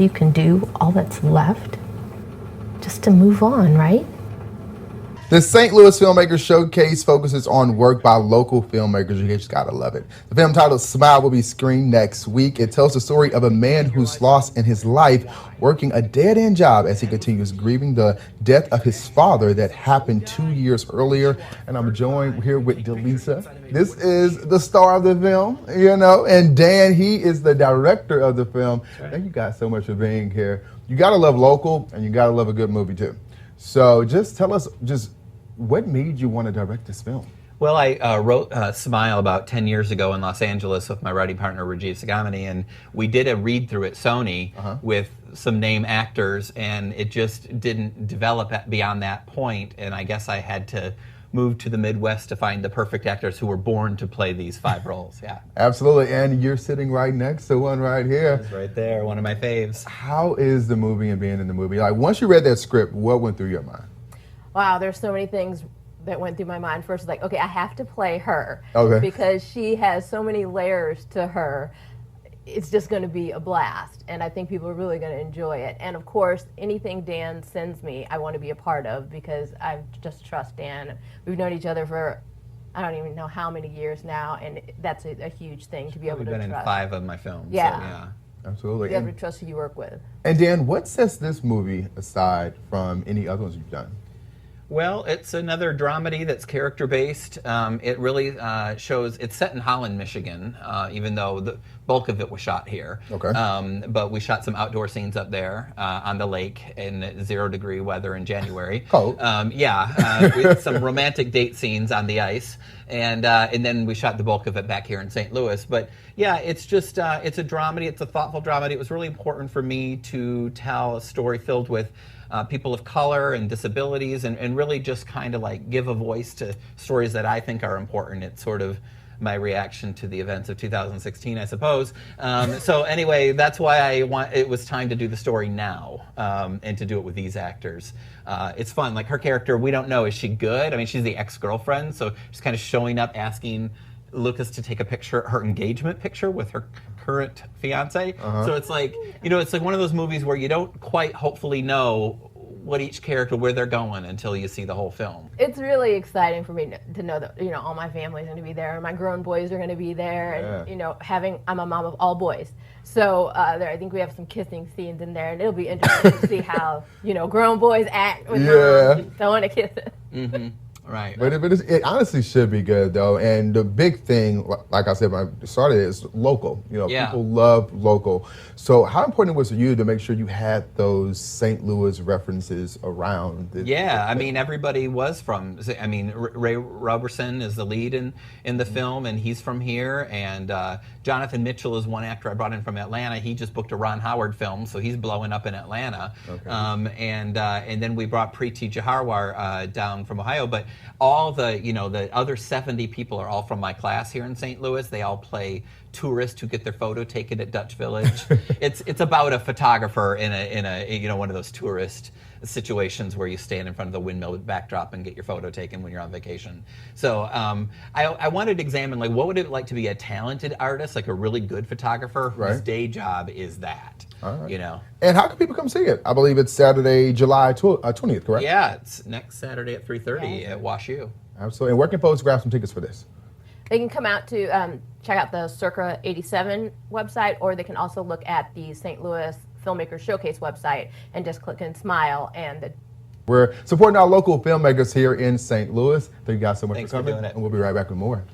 you can do, all that's left, just to move on, right? The St. Louis Filmmakers Showcase focuses on work by local filmmakers. You just gotta love it. The film titled Smile will be screened next week. It tells the story of a man who's lost in his life working a dead-end job as he continues grieving the death of his father that happened 2 years earlier. And I'm joined here with Delisa. This is the star of the film, and Dan, he is the director of the film. Thank you guys so much for being here. You gotta love local, and you gotta love a good movie too. So just tell us, what made you want to direct this film? Well, I wrote Smile about 10 years ago in Los Angeles with my writing partner, Rajiv Sagamani, and we did a read-through at Sony with some name actors, and it just didn't develop beyond that point, and I guess I had to move to the Midwest to find the perfect actors who were born to play these 5 roles. Yeah. Absolutely, and you're sitting right next to one right here. It's right there, one of my faves. How is the movie and being in the movie? Like, once you read that script, what went through your mind? Wow, there's so many things that went through my mind. First, like, okay, I have to play her because she has so many layers to her. It's just going to be a blast, and I think people are really going to enjoy it. And of course, anything Dan sends me, I want to be a part of because I just trust Dan. We've known each other for I don't even know how many years now, and that's a huge thing to be able to trust. We've been in 5 of my films. Yeah. So, yeah. Absolutely. You have to trust who you work with. And Dan, what sets this movie aside from any other ones you've done? Well, it's another dramedy that's character-based. It really shows, it's set in Holland, Michigan, even though the bulk of it was shot here. Okay. But we shot some outdoor scenes up there on the lake in 0-degree weather in January. Cold. Yeah, we had some romantic date scenes on the ice, and then we shot the bulk of it back here in St. Louis. But yeah, it's just, it's a dramedy, it's a thoughtful dramedy. It was really important for me to tell a story filled with people of color and disabilities, and really just kind of like give a voice to stories that I think are important. It's sort of my reaction to the events of 2016, I suppose. So anyway, that's why it was time to do the story now, and to do it with these actors. It's fun. Like, her character, we don't know, is she good? I mean, she's the ex-girlfriend, so she's kind of showing up asking Lucas to take a picture, her engagement picture with her current fiance. So it's like, it's like one of those movies where you don't quite hopefully know what each character, where they're going until you see the whole film. It's really exciting for me to know that, all my family's going to be there, and my grown boys are going to be there, and, I'm a mom of all boys. So I think we have some kissing scenes in there, and it'll be interesting to see how, grown boys act with mom throwing a kiss. Right. But it honestly should be good, though. And the big thing, like I said when I started, is local. People love local. So how important was it for you to make sure you had those St. Louis references around? I mean, everybody was from, Ray Robertson is the lead in the film, and he's from here. And Jonathan Mitchell is one actor I brought in from Atlanta. He just booked a Ron Howard film, so he's blowing up in Atlanta. Okay. And then we brought Preeti Jaharwar down from Ohio. But all the other 70 people are all from my class here in St. Louis. They all play tourists who get their photo taken at Dutch Village. It's about a photographer in a one of those tourist situations where you stand in front of the windmill backdrop and get your photo taken when you're on vacation. So I wanted to examine, like, what would it like to be a talented artist, like a really good photographer whose day job is that. All right. And how can people come see it? I believe it's Saturday, July 20th, correct? Yeah, it's next Saturday at 3:30 at Wash U. Absolutely. And where can folks grab some tickets for this? They can come out to check out the Circa 87 website, or they can also look at the St. Louis Filmmakers Showcase website and just click and Smile. And we're supporting our local filmmakers here in St. Louis. Thank you guys so much Thanks for coming. for doing it. And we'll be right back with more.